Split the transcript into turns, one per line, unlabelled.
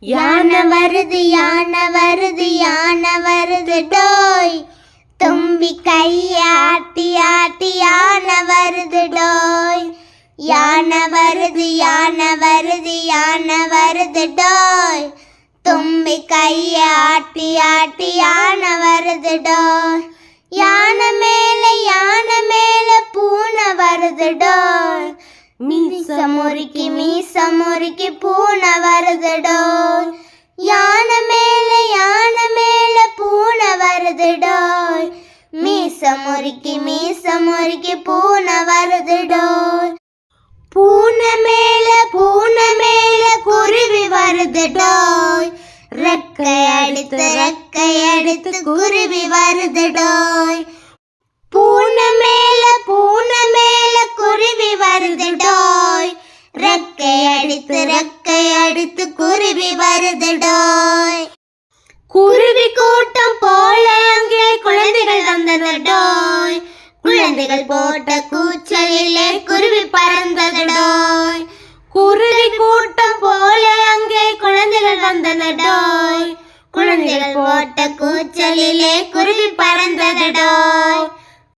யானை வருது யானை வருது யானை வருது டோய், தும்பி கைய ஆட்டி ஆட்டி யானை வருது டோய். யானை வருது யானை வருது யானை வருது டோய், தும்பி கைய ஆட்டி ஆட்டி யானை வருது டோய். யானை மேல பூனை வருது டோய், மீச முறுக்கி பூனை வருது டோய். யானை மேல பூனை வருது டோய், மீச முறுக்கி பூனை வருது டோய். பூனை மேல குருவி வருது டோய், ரெக்கை அடித்து குருவி வருது டோய். பூனை மேல குருவி வருது டோய், ரெக்கை அடித்து குருவி வருது டோய். குருவி கூட்டம் போல அங்கே குழந்தைகள் வந்தது டோய், குழந்தைகள் போட்ட கூச்சலிலே குருவி பறந்தது டோய். குருவி கூட்டம் போல அங்கே குழந்தைகள் வந்தது டோய், குழந்தைகள் போட்ட கூச்சலிலே குருவி பறந்தது டோய்.